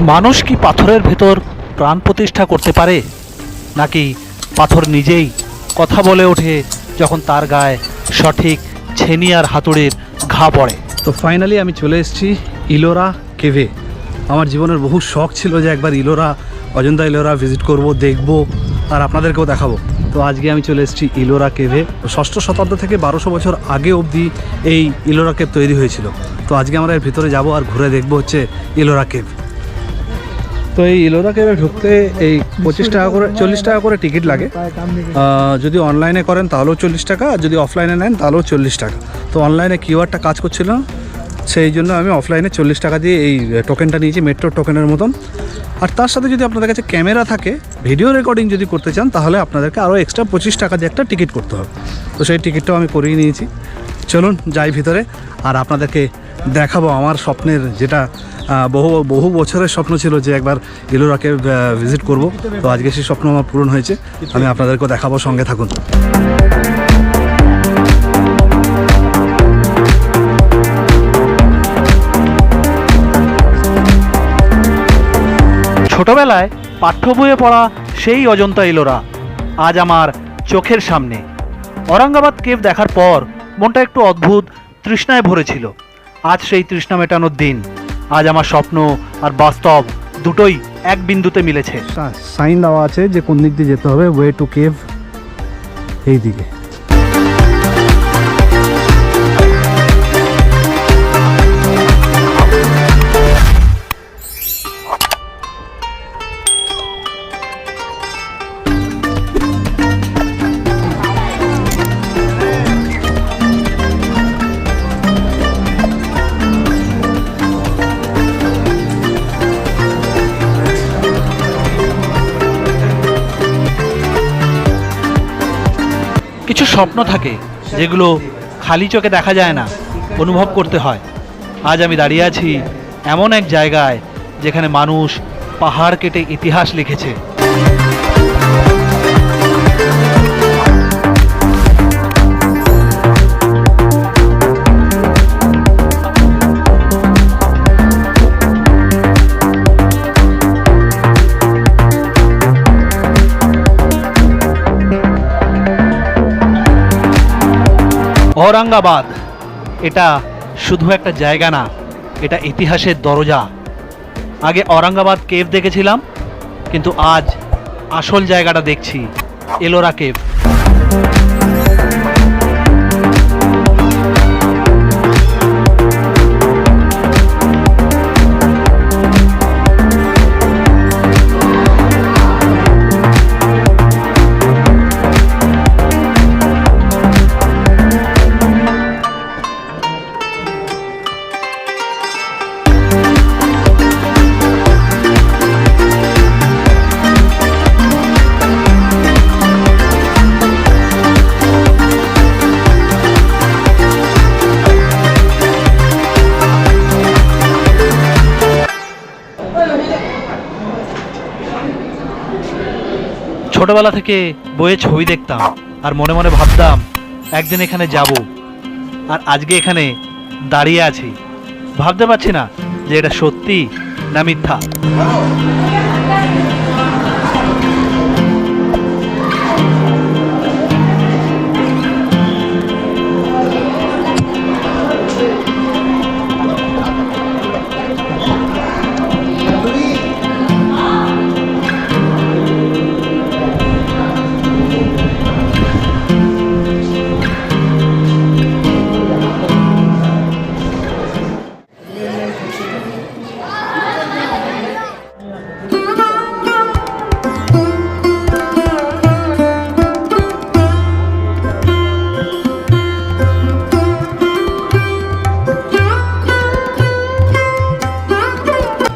মানুষ কি পাথরের ভেতর প্রাণ প্রতিষ্ঠা করতে পারে, নাকি পাথর নিজেই কথা বলে ওঠে যখন তার গায়ে সঠিক ছেনি আর হাতুড়ির ঘা পড়ে? তো ফাইনালি আমি চলে এসেছি ইলোরা কেভে। আমার জীবনের বহু শখ ছিল যে একবার অজন্তা ইলোরা ভিজিট করব, দেখব আর আপনাদেরকেও দেখাবো। তো আজকে আমি চলে এসেছি ইলোরা কেভে। ষষ্ঠ শতাব্দ থেকে 1200 বছর আগে অবধি এই ইলোরা কেভ তৈরি হয়েছিল। তো আজকে আমরা এর ভিতরে যাব আর ঘুরে দেখব হচ্ছে ইলোরা কেভ। তো এই ইলোরা কেভে ঢুকতে এই 25 টাকা করে 40 টাকা করে টিকিট লাগে। যদি অনলাইনে করেন তাহলেও 40 টাকা, আর যদি অফলাইনে নেন তাহলেও 40 টাকা। তো অনলাইনে কিউআরটা কাজ করছিল না, সেই জন্য আমি অফলাইনে 40 টাকা দিয়ে এই টোকেনটা নিয়েছি, মেট্রো টোকেনের মতন। আর তার সাথে যদি আপনাদের কাছে ক্যামেরা থাকে, ভিডিও রেকর্ডিং যদি করতে চান, তাহলে আপনাদেরকে আরও এক্সট্রা 25 টাকা দিয়ে একটা টিকিট করতে হবে। তো সেই টিকিটটাও আমি করিয়ে নিয়েছি। চলুন যাই ভিতরে আর আপনাদেরকে দেখাবো আমার স্বপ্নের, যেটা বহু বছরের স্বপ্ন ছিল যে একবার ইলোরাকে ভিজিট করব। তো আজকে সেই স্বপ্ন আমার পূরণ হয়েছে। আমি আপনাদেরকেও দেখাবো, সঙ্গে থাকুন। ছোটবেলায় পাঠ্য বইয়ে পড়া সেই অজন্তা ইলোরা আজ আমার চোখের সামনে। ঔরঙ্গাবাদ কেভ দেখার পর মনটা একটু অদ্ভুত তৃষ্ণায় ভরেছিল। আজ সেই তৃষ্ণা মেটানোর দিন। আজ আমার স্বপ্ন আর বাস্তব দুটোই এক বিন্দুতে মিলেছে। সাইন দেওয়া আছে যে কোন দিক দিয়ে যেতে হবে, ওয়ে টু কেভ এই দিকে। কিছু স্বপ্ন থাকে যেগুলো খালি চোখে দেখা যায় না, অনুভব করতে হয়। আজ আমি দাঁড়িয়ে আছি এমন এক জায়গায় যেখানে মানুষ পাহাড় কেটে ইতিহাস লিখেছে। ঔরঙ্গাবাদ এটা শুধু একটা জায়গা না, এটা ইতিহাসের দরজা। আগে ঔরঙ্গাবাদ কেভ দেখেছিলাম, কিন্তু আজ আসল জায়গাটা দেখছি, এলোরা কেভ। ছোটবেলা থেকে বইয়ে ছবি দেখতাম আর মনে মনে ভাবতাম একদিন এখানে যাব, আর আজকে এখানে দাঁড়িয়ে আছি। ভাবতে পারছি না যে এটা সত্যি না মিথ্যা।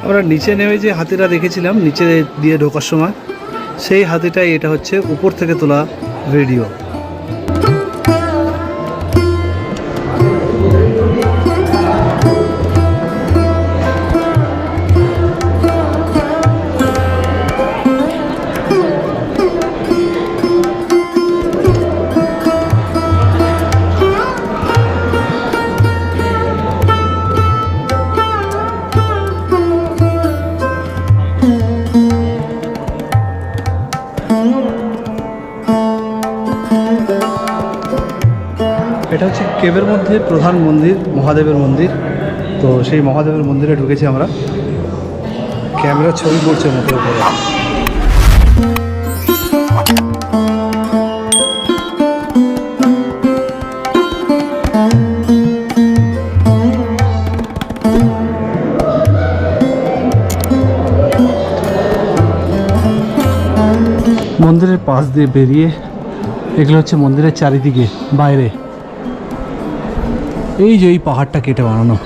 আমরা নিচে নেমে যে হাতিটা দেখেছিলাম নিচে দিয়ে ঢোকার সময়, সেই হাতিটাই এটা হচ্ছে উপর থেকে তোলা ভিডিও। কেভের মধ্যে প্রধান মন্দির মহাদেবের মন্দির। তো সেই মহাদেবের মন্দিরে ঢুকেছি আমরা। ক্যামেরা ছবি পড়ছে মুখের উপরে। মন্দিরের পাশ দিয়ে বেরিয়ে এগুলো হচ্ছে মন্দিরের চারিদিকে বাইরে এই যে এই পাহাড়টা কেটে বানানো।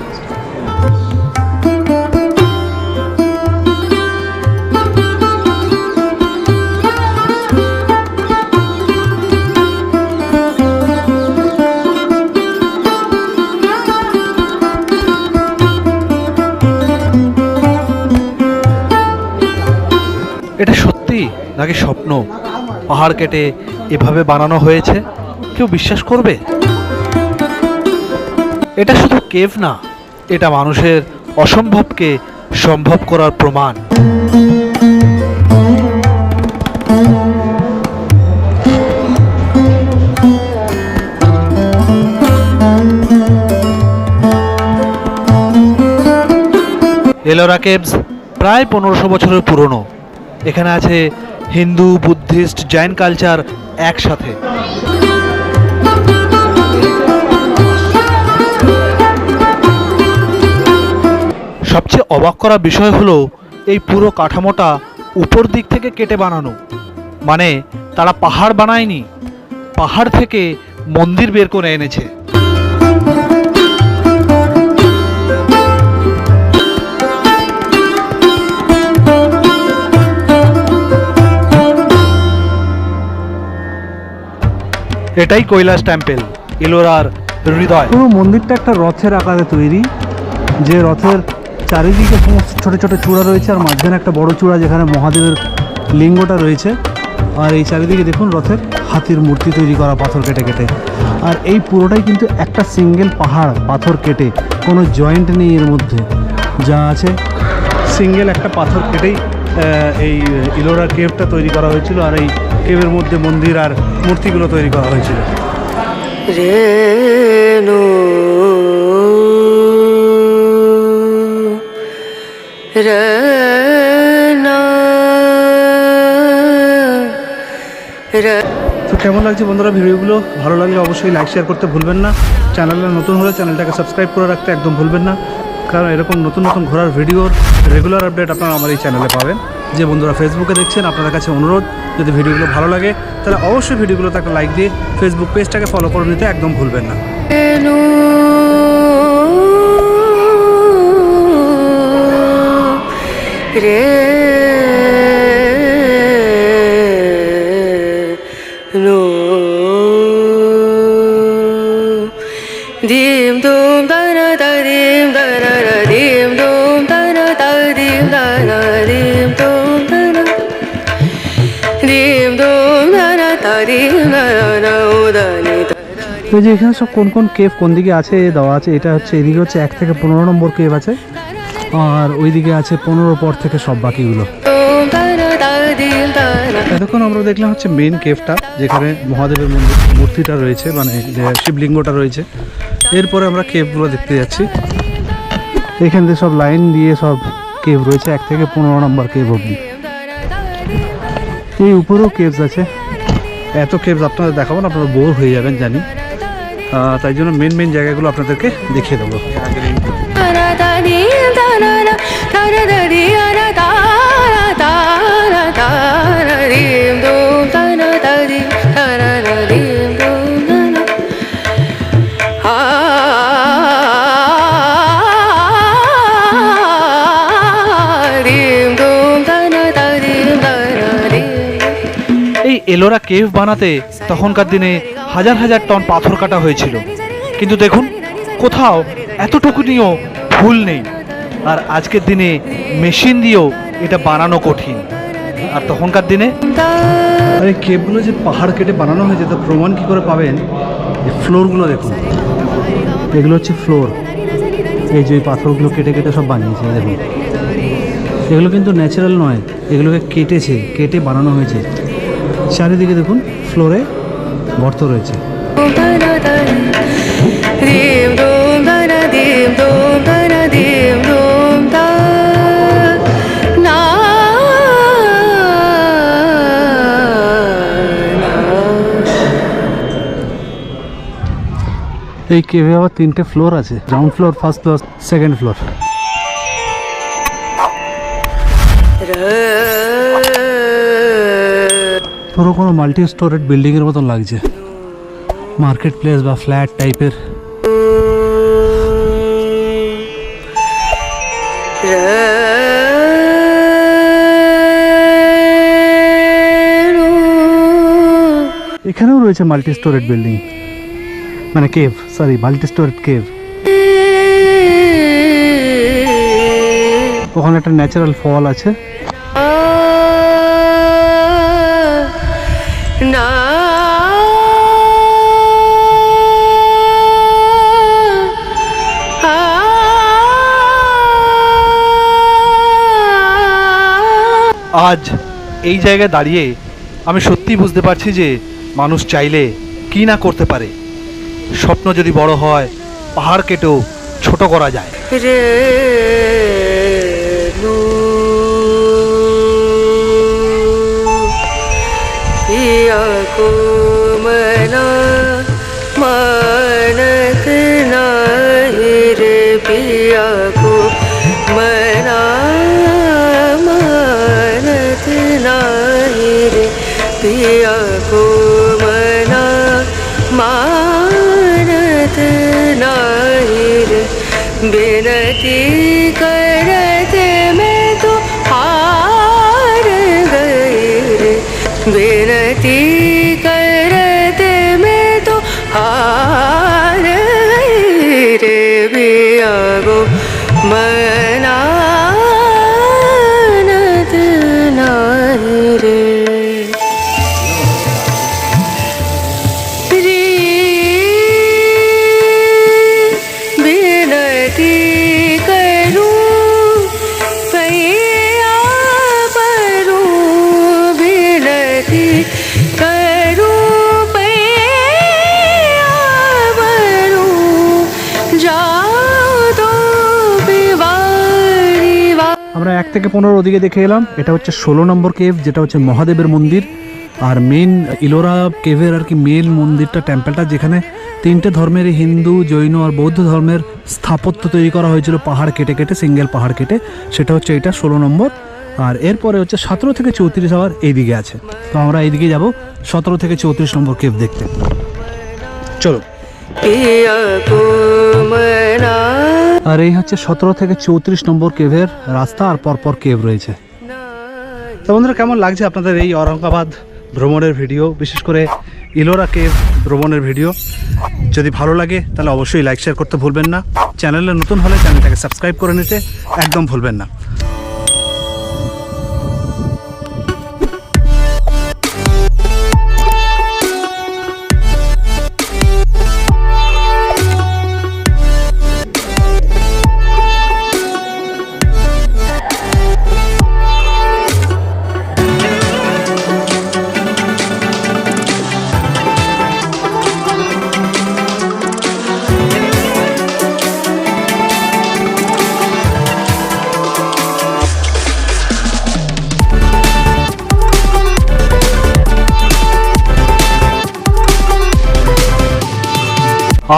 এটা সত্যি নাকি স্বপ্ন? পাহাড় কেটে এভাবে বানানো হয়েছে, কেউ বিশ্বাস করবে? এটা শুধু কেভ না, এটা মানুষের অসম্ভবকে সম্ভব করার প্রমাণ। এলোরা কেভস প্রায় 1500 বছরের পুরনো। এখানে আছে হিন্দু, বুদ্ধিস্ট, জৈন কালচার একসাথে। সবচেয়ে অবাক করা বিষয় হলো এই পুরো কাঠামোটা উপর দিক থেকে কেটে বানানো। মানে তারা পাহাড় বানায়নি, পাহাড় থেকে মন্দির বের করে এনেছে। এটাই কৈলাস টেম্পল, ইলোরার হৃদয়। পুরো মন্দিরটা একটা রথের আকারে তৈরি, যে রথের চারিদিকে সমস্ত ছোট ছোট চূড়া রয়েছে আর মাঝখানে একটা বড় চূড়া যেখানে মহাদেবের লিঙ্গটা রয়েছে। আর এই চারিদিকে দেখুন রথের হাতির মূর্তি তৈরি করা পাথর কেটে কেটে। আর এই পুরোটাই কিন্তু একটা সিঙ্গেল পাহাড়, পাথর কেটে, কোনো জয়েন্ট নেই এর মধ্যে। যা আছে সিঙ্গেল একটা পাথর কেটেই এই ইলোরা কেভটা তৈরি করা হয়েছিল। আর এই কেভের মধ্যে মন্দির আর মূর্তিগুলো তৈরি করা হয়েছিল। রেণু রেনা তো কেমন লাগছে বন্ধুরা ভিডিওগুলো? ভালো লাগলে অবশ্যই লাইক শেয়ার করতে ভুলবেন না। চ্যানেলে নতুন হলে চ্যানেলটাকে সাবস্ক্রাইব করে রাখতে একদম ভুলবেন না, কারণ এরকম নতুন নতুন ঘোরার ভিডিওর রেগুলার আপডেট আপনারা আমার এই চ্যানেলে পাবেন। যে বন্ধুরা ফেসবুকে দেখছেন, আপনাদের কাছে অনুরোধ, যদি ভিডিওগুলো ভালো লাগে তাহলে অবশ্যই ভিডিওগুলোতে একটা লাইক দিয়ে ফেসবুক পেজটাকে ফলো করে নিতে একদম ভুলবেন না। রে no dim dum da na da dim da na na dim dum da na da dim da na dim dum da na dim dum da na da dim da na o da ni da তো যে এখানে সব কোন কোন cave কোন দিকে আছে দেওয়া আছে। এটা হচ্ছে এদিকে হচ্ছে 1 থেকে 15 নম্বর কেভ আছে, আর ওইদিকে আছে 15 পর থেকে সব বাকিগুলো। এতক্ষণ আমরা দেখলাম হচ্ছে মেন কেভটা, যেখানে মহাদেবের মূর্তিটা রয়েছে, মানে যে শিবলিঙ্গটা রয়েছে। এরপরে আমরা কেভগুলো দেখতে যাচ্ছি। এখান থেকে সব লাইন দিয়ে সব কেভ রয়েছে 1 থেকে 15 নম্বর কেভ অবধি। এই উপরেও কেভস আছে। এত কেভস আপনাদের দেখাবো না, আপনারা বোর হয়ে যাবেন জানি, তাই জন্য মেন জায়গাগুলো আপনাদেরকে দেখিয়ে দেবো। এই এলোরা কেভ বানাতে তখনকার দিনে হাজার হাজার টন পাথর কাটা হয়েছিল, কিন্তু দেখুন কোথাও এতটুকুনিও ভুল নেই। আর আজকের দিনে মেশিন দিয়েও এটা বানানো কঠিন, আর তখনকার দিনে। আর এই কেভগুলো যে পাহাড় কেটে বানানো হয়েছে তার প্রমাণ কী করে পাবেন? এই ফ্লোরগুলো দেখুন, এগুলো হচ্ছে ফ্লোর। এই যে পাথরগুলো কেটে কেটে সব বানিয়েছে দেখুন। এগুলো কিন্তু ন্যাচারাল নয়, এগুলোকে কেটে বানানো হয়েছে। চারিদিকে দেখুন ফ্লোরে গর্ত রয়েছে। dim dum da da dim dum da da dim dum da na এই কেভে আবার 3টে ফ্লোর আছে, ground floor, first floor, second floor. পুরো কোনো মাল্টি স্টোরেড বিল্ডিংয়ের মতন লাগছে, মার্কেট প্লেস বা ফ্ল্যাট টাইপের। এখানেও রয়েছে মাল্টি স্টোরেড বিল্ডিং, মানে cave, sorry multi storeyed cave. ওখানে একটা ন্যাচারাল ফল আছে। na আজ এই জায়গায় দাঁড়িয়ে আমি সত্যিই বুঝতে পারছি যে মানুষ চাইলে কি না করতে পারে। স্বপ্ন যদি বড় হয়, পাহাড় কেটেও ছোট করা যায়। re nu piya ko mana manat nahi re piya ko mana manat nahi re piya ko mana manat nahi re बिनती करते मैं तो हार गई रे बिनती करते मैं तो हार गई रे बिया गो मनानत नाहि रे আমরা 1 থেকে 15 ওদিকে দেখে এলাম। এটা হচ্ছে 16 নম্বর কেভ, যেটা হচ্ছে মহাদেবের মন্দির। আর মেন ইলোরা কেভের আর কি মেন মন্দিরটা, টেম্পলটা, যেখানে 3টে ধর্মের, হিন্দু, জৈন আর বৌদ্ধ ধর্মের স্থাপত্য তৈরি করা হয়েছিল পাহাড় কেটে কেটে, সিঙ্গেল পাহাড় কেটে। সেটা হচ্ছে এটা 16 নম্বর। আর এরপরে হচ্ছে 17 থেকে 34 আবার এইদিকে আছে। তো আমরা এইদিকে যাব 17 থেকে 34 নম্বর কেভ দেখতে। চলো। আর এই হচ্ছে 17 থেকে 34 নম্বর কেভের রাস্তা, আর পরপর কেভ রয়েছে। তো বন্ধুরা, কেমন লাগছে আপনাদের এই ঔরঙ্গাবাদ ভ্রমণের ভিডিও, বিশেষ করে ইলোরা কেভ ভ্রমণের ভিডিও? যদি ভালো লাগে তাহলে অবশ্যই লাইক শেয়ার করতে ভুলবেন না। চ্যানেলে নতুন হলে চ্যানেলটাকে সাবস্ক্রাইব করে নিতে একদম ভুলবেন না।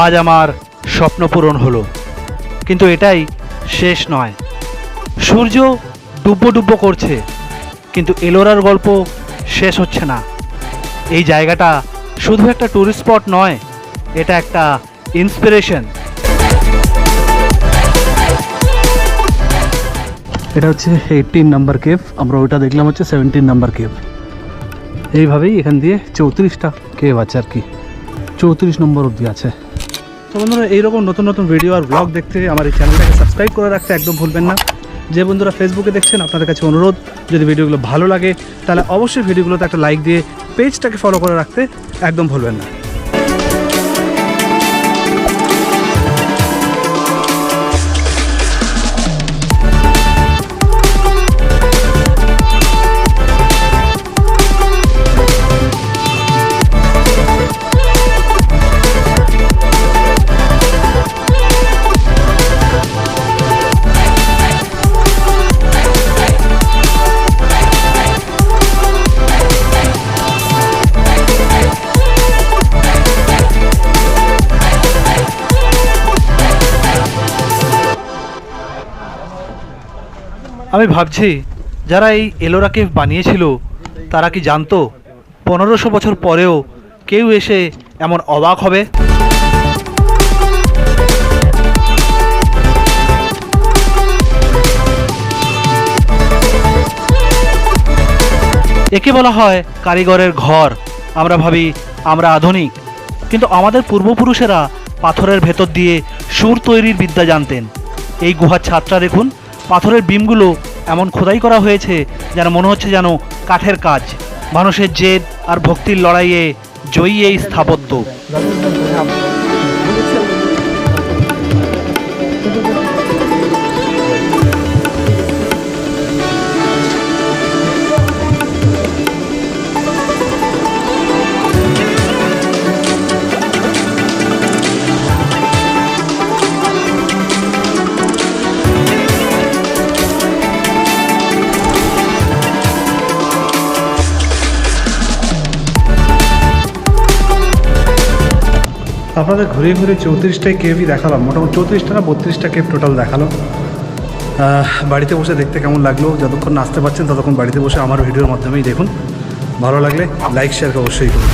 আজ আমার স্বপ্ন পূরণ হলো, কিন্তু এটাই শেষ নয়। সূর্য ডুব্বো ডুব্বো করছে, কিন্তু এলোরার গল্প শেষ হচ্ছে না। এই জায়গাটা শুধু একটা টুরিস্ট স্পট নয়, এটা একটা ইন্সপিরেশন। এটা হচ্ছে 18 নাম্বার কেভ, আমরা ওইটা দেখলাম হচ্ছে 17 নাম্বার কেভ। এইভাবেই এখান দিয়ে 34টা কেভ আছে আর কি, 34 নম্বর অবধি আছে। তো বন্ধুরা, এইরকম নতুন নতুন ভিডিও আর ব্লগ দেখতে আমার এই চ্যানেলটাকে সাবস্ক্রাইব করে রাখতে একদম ভুলবেন না। যে বন্ধুরা ফেসবুকে দেখছেন, আপনাদের কাছে অনুরোধ, যদি ভিডিওগুলো ভালো লাগে তাহলে অবশ্যই ভিডিওগুলোতে একটা লাইক দিয়ে পেজটাকে ফলো করে রাখতে একদম ভুলবেন না। আমি ভাবছি যারা এই এলোরা কেভ বানিয়েছিল তারা কি জানতো 1500 বছর পরেও কেউ এসে এমন অবাক হবে? একে বলা হয় কারিগরের ঘর। আমরা ভাবি আমরা আধুনিক, কিন্তু আমাদের পূর্বপুরুষেরা পাথরের ভেতর দিয়ে সুর তৈরির বিদ্যা জানতেন। এই গুহার ছাদটা দেখুন, পাথরের বিমগুলো এমন খোদাই করা হয়েছে যেন মনে হচ্ছে যেন কাঠের কাজ। মানুষের জেদ আর ভক্তির লড়াইয়ে জয়ী এই স্থাপত্য। আপনাদের ঘুরে ঘুরে 34টাই কেভই দেখালাম, মোটামুটি 34টা না 32টা কেভ টোটাল দেখালাম। বাড়িতে বসে দেখতে কেমন লাগলো, যতক্ষণ না আসতে পারছেন ততক্ষণ বাড়িতে বসে আমার ভিডিওর মাধ্যমেই দেখুন। ভালো লাগলে লাইক শেয়ার অবশ্যই করুন।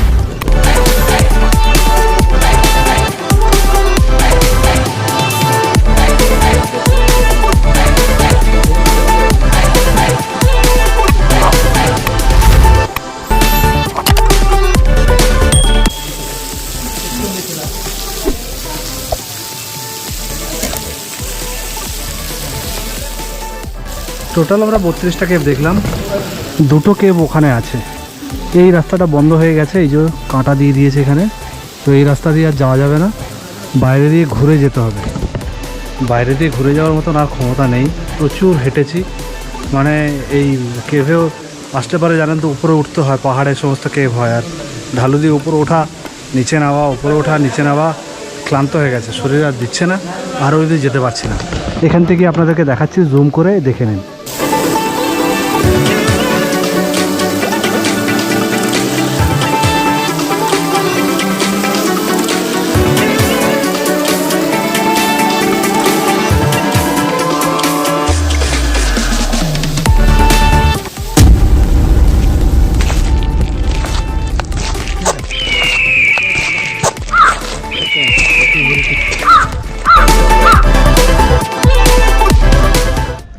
টোটাল আমরা 32টা কেভ দেখলাম, 2টো কেভ ওখানে আছে। এই রাস্তাটা বন্ধ হয়ে গেছে, এই যে কাঁটা দিয়ে দিয়েছে এখানে, তো এই রাস্তা দিয়ে আর যাওয়া যাবে না, বাইরে দিয়ে ঘুরে যেতে হবে। বাইরে দিয়ে ঘুরে যাওয়ার মতন আর ক্ষমতা নেই, প্রচুর হেঁটেছি। মানে এই কেভেও আসতে পারে জানেন তো, উপরে উঠতে হয়, পাহাড়ের সমস্ত কেভ হয়, আর ঢালু দিয়ে উপরে ওঠা নিচে নামা, উপরে ওঠা নিচে নামা, ক্লান্ত হয়ে গেছে, শরীর আর দিচ্ছে না, আর ওই দিয়ে যেতে পারছি না। এখান থেকে আপনাদেরকে দেখাচ্ছি, জুম করে দেখে নিন।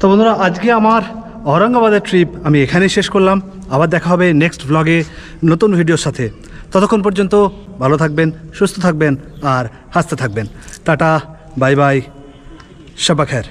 তো বন্ধুরা, আজকে আমার ঔরঙ্গাবাদের ট্রিপ আমি এখানেই শেষ করলাম। আবার দেখা হবে নেক্সট ব্লগে নতুন ভিডিওর সাথে। ততক্ষণ পর্যন্ত ভালো থাকবেন, সুস্থ থাকবেন আর হাসতে থাকবেন। টাটা, বাই বাই, শাবা খের।